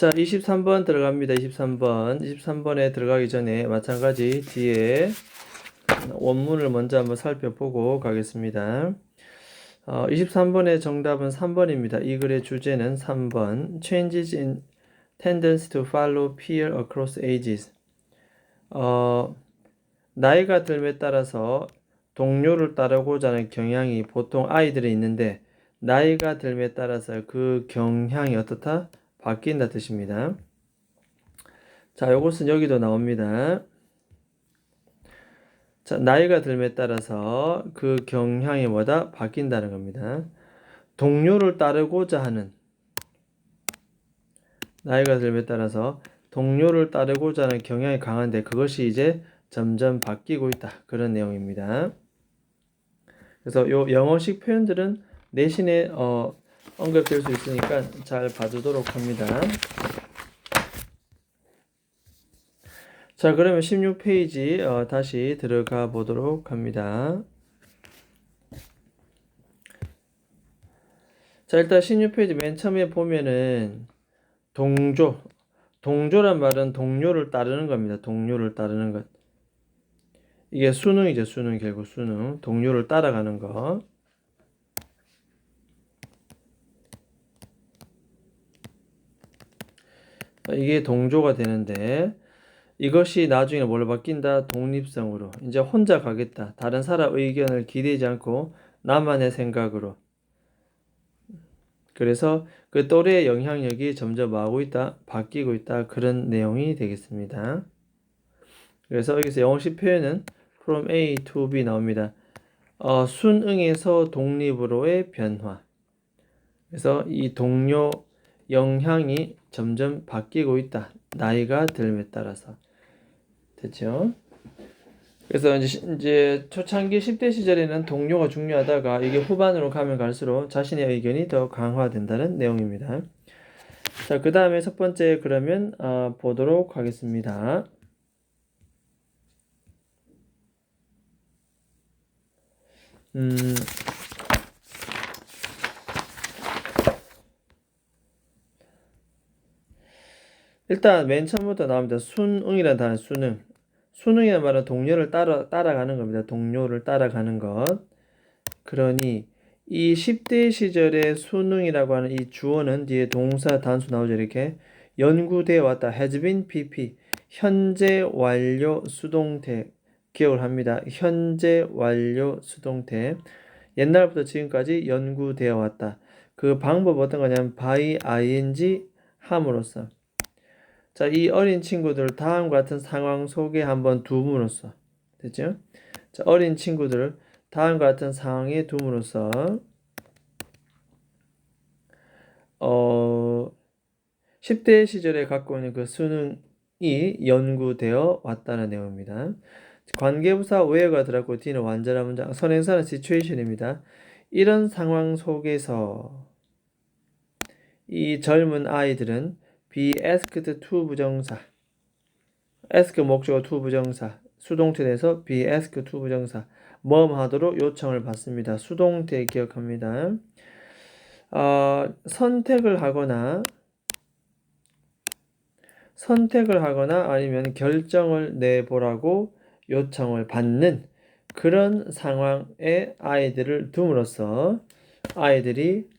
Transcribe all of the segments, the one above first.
자, 23번 들어갑니다. 23번에 들어가기 전에 마찬가지 뒤에 원문을 먼저 한번 살펴보고 가겠습니다. 23번의 정답은 3번입니다. 이 글의 주제는 3번 Changes in tendency to follow peer across ages. 나이가 들에 따라서 동료를 따르고자 하는 경향이 보통 아이들이 있는데 나이가 들에 따라서 그 경향이 어떻다? 바뀐다 뜻입니다. 자, 이것은 여기도 나옵니다. 자, 나이가 들에 따라서 그 경향이 뭐다? 바뀐다는 겁니다. 동료를 따르고자 하는 나이가 들에 따라서 동료를 따르고자 하는 경향이 강한데 그것이 이제 점점 바뀌고 있다. 그런 내용입니다. 그래서 요 영어식 표현들은 내신에 언급될 수 있으니까 잘 봐두도록 합니다. 자, 그러면 16페이지 다시 들어가 보도록 합니다. 자, 일단 16페이지 맨 처음에 보면은 동조란 말은 동료를 따르는 겁니다. 동료를 따르는 것. 이게 수능이죠. 수능, 결국 수능. 동료를 따라가는 것. 이게 동조가 되는데 이것이 나중에 뭘로 바뀐다? 독립성으로. 이제 혼자 가겠다. 다른 사람 의견을 기대지 않고 나만의 생각으로. 그래서 그 또래의 영향력이 점점 뭐하고 있다? 바뀌고 있다. 그런 내용이 되겠습니다. 그래서 여기서 영어식 표현은 from A to B 나옵니다. 순응에서 독립으로의 변화. 그래서 이 동료 영향이 점점 바뀌고 있다. 나이가 들에 따라서. 됐죠? 그래서 이제 초창기 10대 시절에는 동료가 중요하다가 이게 후반으로 가면 갈수록 자신의 의견이 더 강화된다는 내용입니다. 자, 그 다음에 첫 번째 그러면 보도록 하겠습니다. 일단 맨 처음부터 나옵니다. 순응이라는 단어, 순응. 순응이라는 말은 동료를 따라가는 겁니다. 동료를 따라가는 것. 그러니 이 10대 시절의 순응이라고 하는 이 주어는 뒤에 동사 단수 나오죠. 이렇게 연구되어 왔다. has been PP. 현재 완료 수동태. 기억을 합니다. 현재 완료 수동태. 옛날부터 지금까지 연구되어 왔다. 그 방법 어떤 거냐면 by ing 함으로써. 자, 이 어린 친구들 다음과 같은 상황 속에 한번 둠으로써. 됐죠? 자, 어린 친구들을 다음과 같은 상황에 둠으로써 10대 시절에 갖고 있는 그 수능이 연구되어 왔다는 내용입니다. 관계부사 where가 들어갔고 뒤는 완전한 문장, 선행사는 situation입니다. 이런 상황 속에서 이 젊은 아이들은 be asked to 부정사, ask 목적어 to 부정사, 수동태 내서 be asked to 부정사, 하도록 요청을 받습니다. 수동태 기억합니다. 선택을 하거나 아니면 결정을 내보라고 요청을 받는 그런 상황에 아이들을 둠으로써 아이들이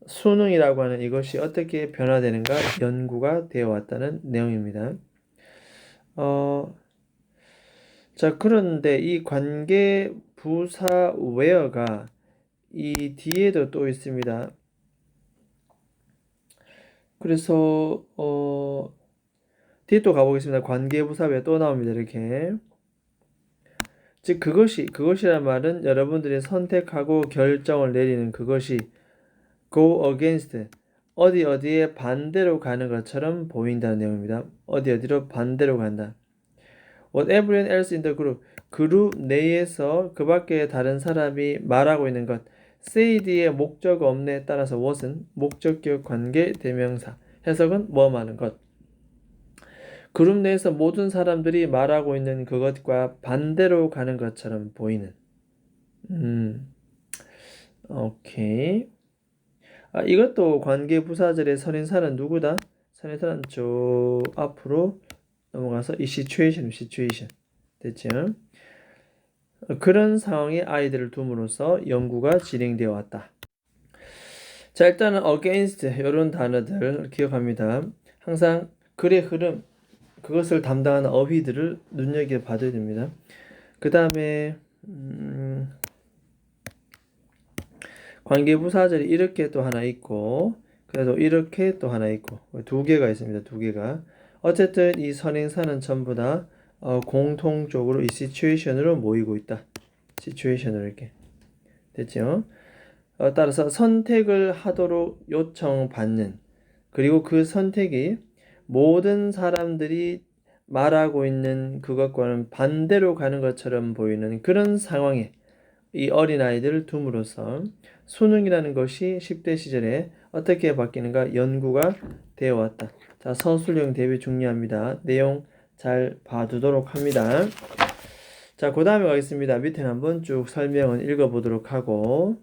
수능이라고 하는 이것이 어떻게 변화되는가 연구가 되어 왔다는 내용입니다. 자, 그런데 이 관계 부사 where가 이 뒤에도 또 있습니다. 그래서 뒤에 또 가보겠습니다. 관계부사 where 또 나옵니다. 이렇게. 즉 그것이란 말은 여러분들이 선택하고 결정을 내리는 그것이 go against 어디에 반대로 가는 것처럼 보인다는 내용입니다. 어디로 반대로 간다. What everyone else in the group 그룹 내에서 그 밖에 다른 사람이 말하고 있는 것 said의 목적 없네에 따라서 what은 목적격 관계 대명사 해석은 뭐하는 것 그룹 내에서 모든 사람들이 말하고 있는 그것과 반대로 가는 것처럼 보이는 오케이. 이것도 관계부사절의 선인사는 누구다? 선행사는 쭉 앞으로 넘어가서 이 situation 됐죠? 그런 상황에 아이들을 둠으로써 연구가 진행되어 왔다. 자, 일단은 against 이런 단어들 기억합니다. 항상 글의 흐름, 그것을 담당하는 어휘들을 눈여겨봐야 됩니다. 그 다음에 관계부사절이 이렇게 또 하나 있고, 그래도 이렇게 또 하나 있고, 두 개가 있습니다. 두 개가. 어쨌든 이 선행사는 전부 다 공통적으로 이 situation으로 모이고 있다. situation으로 이렇게 됐죠? 따라서 선택을 하도록 요청받는, 그리고 그 선택이 모든 사람들이 말하고 있는 그것과는 반대로 가는 것처럼 보이는 그런 상황에 이 어린아이들을 둠으로써 수능이라는 것이 10대 시절에 어떻게 바뀌는가 연구가 되어 왔다. 자, 서술형 대비 중요합니다. 내용 잘 봐두도록 합니다. 자, 그 다음에 가겠습니다. 밑에 한번 쭉 설명을 읽어보도록 하고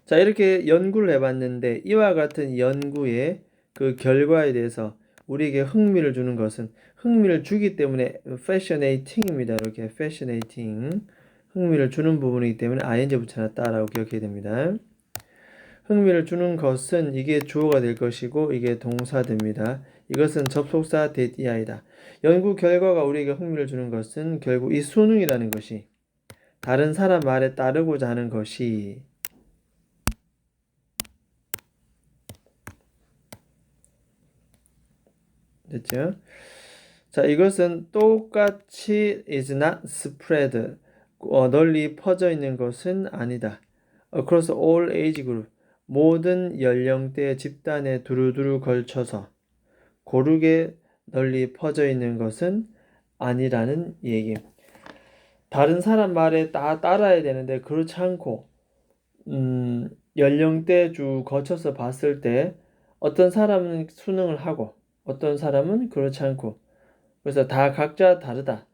자, 이렇게 연구를 해봤는데 이와 같은 연구의 그 결과에 대해서 우리에게 흥미를 주는 것은 흥미를 주기 때문에 fascinating입니다. 이렇게 fascinating 흥미를 주는 부분이기 때문에 ing 붙여놨다라고 기억해야 됩니다. 흥미를 주는 것은 이게 주어가 될 것이고 이게 동사됩니다. 이것은 접속사 that이다. 연구 결과가 우리에게 흥미를 주는 것은 결국 이 수능이라는 것이 다른 사람 말에 따르고자 하는 것이 됐죠? 자, 이것은 똑같이 is not spread 널리 퍼져 있는 것은 아니다. across all age group 모든 연령대 집단에 두루두루 걸쳐서 고르게 널리 퍼져 있는 것은 아니라는 얘기. 다른 사람 말에 다 따라야 되는데 그렇지 않고 연령대 주 거쳐서 봤을 때 어떤 사람은 수능을 하고 어떤 사람은 그렇지 않고 그래서 다 각자 다르다.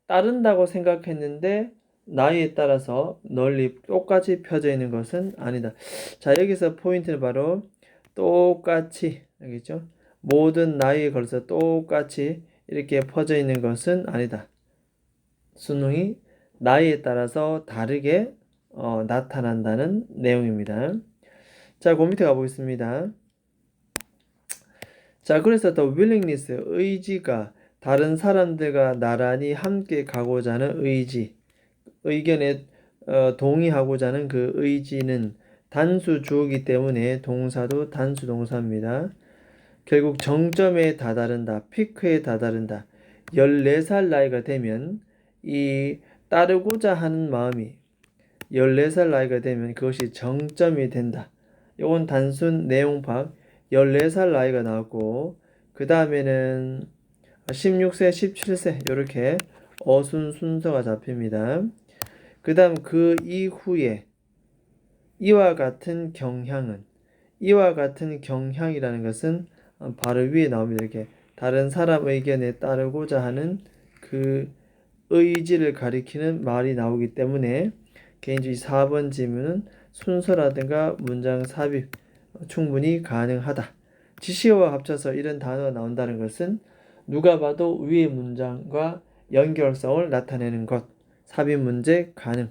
따른다고 생각했는데 나이에 따라서 널리 똑같이 펴져 있는 것은 아니다. 자, 여기서 포인트는 바로 똑같이 알겠죠? 모든 나이에 걸쳐서 똑같이 이렇게 퍼져 있는 것은 아니다. 수능이 나이에 따라서 다르게 나타난다는 내용입니다. 자, 그 밑에 가보겠습니다. 자, 그래서 the willingness, 의지가 다른 사람들과 나란히 함께 가고자 하는 의지, 의견에 동의하고자 하는 그 의지는 단수 주어이기 때문에 동사도 단수 동사입니다. 결국 정점에 다다른다, 피크에 다다른다. 14살 나이가 되면 이 따르고자 하는 마음이 14살 나이가 되면 그것이 정점이 된다. 이건 단순 내용 파악 14살 나이가 나왔고 그 다음에는 16세, 17세 이렇게 어순 순서가 잡힙니다. 그 다음 그 이후에 이와 같은 경향이라는 것은 바로 위에 나옵니다. 이렇게 다른 사람 의견에 따르고자 하는 그 의지를 가리키는 말이 나오기 때문에 개인주의 4번 질문은 순서라든가 문장 삽입 충분히 가능하다. 지시어와 합쳐서 이런 단어가 나온다는 것은 누가 봐도 위의 문장과 연결성을 나타내는 것. 삽입 문제 가능.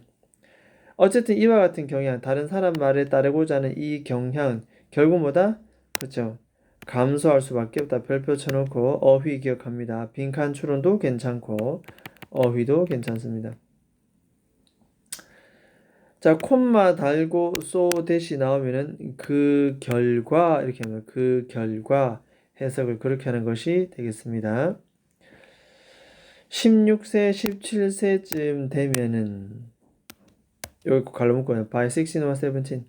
어쨌든 이와 같은 경향, 다른 사람 말에 따르고자 하는 이 경향은 결국 뭐다? 그렇죠. 감소할 수밖에 없다. 별표 쳐놓고 어휘 기억합니다. 빈칸 추론도 괜찮고 어휘도 괜찮습니다. 자, 콤마 달고 소 대시 나오면은 그 결과 이렇게 하면 그 결과 해석을 그렇게 하는 것이 되겠습니다. 16세, 17세쯤 되면은 여기 갈로 묶어요. by 16 or 17.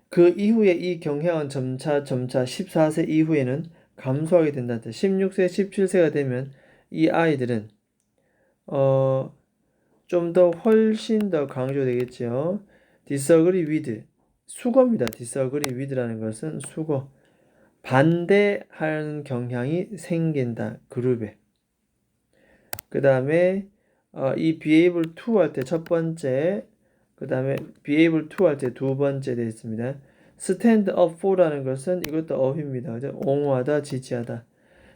그 이후에 이 경향은 점차 14세 이후에는 감소하게 된다. 16세, 17세가 되면 이 아이들은 좀 더 훨씬 더 강조되겠죠. disagree with 수거입니다. disagree with라는 것은 수거. 반대하는 경향이 생긴다. 그룹에. 그 다음에 이 be able to 할 때 첫 번째 그 다음에 be able to 할 때 두 번째 되어 있습니다. stand up for라는 것은 이것도 어휘입니다. 그죠? 옹호하다, 지지하다.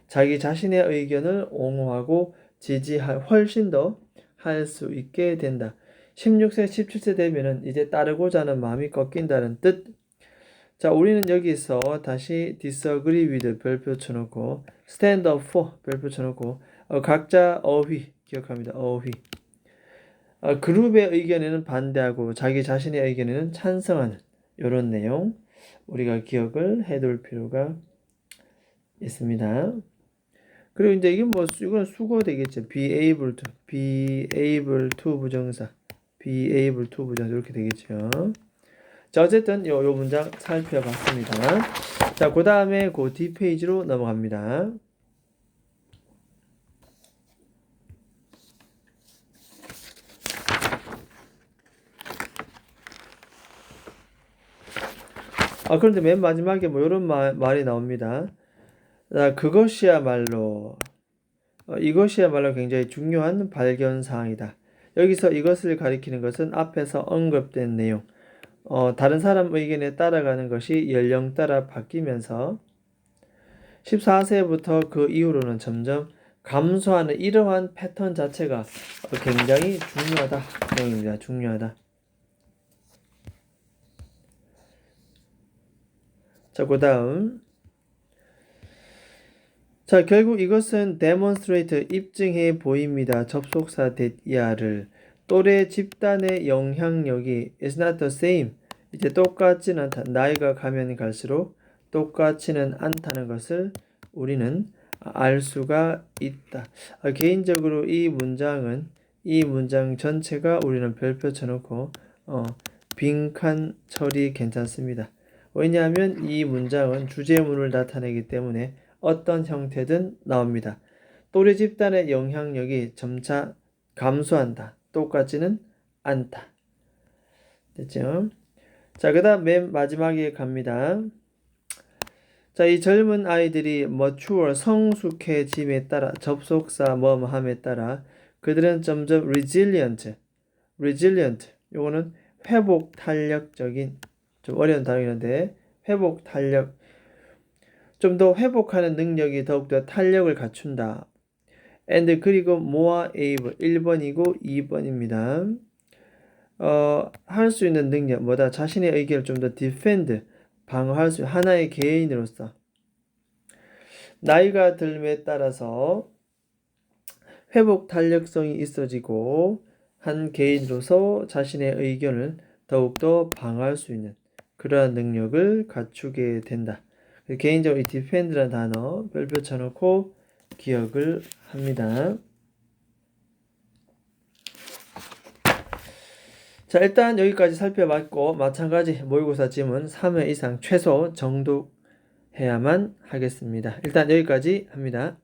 자기 자신의 의견을 옹호하고 지지할 훨씬 더 할 수 있게 된다. 16세, 17세 되면은 이제 따르고자 하는 마음이 꺾인다는 뜻. 자, 우리는 여기서 다시 disagree with 별표 쳐놓고 stand up for 별표 쳐놓고 각자 어휘 기억합니다. 어휘. 그룹의 의견에는 반대하고 자기 자신의 의견에는 찬성하는 이런 내용 우리가 기억을 해둘 필요가 있습니다. 그리고 이제 이게 뭐 이건 수거 되겠죠. be able to 부정사, be able to 부정사 이렇게 되겠죠. 자, 어쨌든 요 문장 살펴봤습니다. 자, 그 다음에 그 뒷페이지로 넘어갑니다. 그런데 맨 마지막에 뭐 이런 말이 나옵니다. 그것이야말로 이것이야말로 굉장히 중요한 발견 사항이다. 여기서 이것을 가리키는 것은 앞에서 언급된 내용. 다른 사람 의견에 따라가는 것이 연령 따라 바뀌면서 14세부터 그 이후로는 점점 감소하는 이러한 패턴 자체가 굉장히 중요하다. 내용입니다. 중요하다. 자, 그 다음. 자, 결국 이것은 demonstrate, 입증해 보입니다. 접속사 that야를. 또래 집단의 영향력이 is not the same. 이제 똑같지는 않다. 나이가 가면 갈수록 똑같지는 않다는 것을 우리는 알 수가 있다. 개인적으로 이 문장 전체가 우리는 별표 쳐놓고 빈칸 처리 괜찮습니다. 왜냐하면 이 문장은 주제문을 나타내기 때문에 어떤 형태든 나옵니다. 또래 집단의 영향력이 점차 감소한다. 똑같지는 않다. 됐죠? 자, 그 다음 맨 마지막에 갑니다. 자, 이 젊은 아이들이 mature, 성숙해짐에 따라 접속사 뭐뭐함에 따라 그들은 점점 resilient, 요거는 회복 탄력적인, 좀 어려운 단어인데 회복 탄력, 좀 더 회복하는 능력이 더욱더 탄력을 갖춘다. and 그리고 more able 1번이고 2번입니다. 할 수 있는 능력 뭐다? 자신의 의견을 좀 더 defend 방어할 수 하나의 개인으로서 나이가 들음에 따라서 회복 탄력성이 있어지고 한 개인으로서 자신의 의견을 더욱더 방어할 수 있는 그러한 능력을 갖추게 된다. 개인적으로 이 defend라는 단어 별표 쳐놓고 기억을 합니다. 자, 일단 여기까지 살펴봤고 마찬가지 모의고사 지문 3회 이상 최소 정독해야만 하겠습니다. 일단 여기까지 합니다.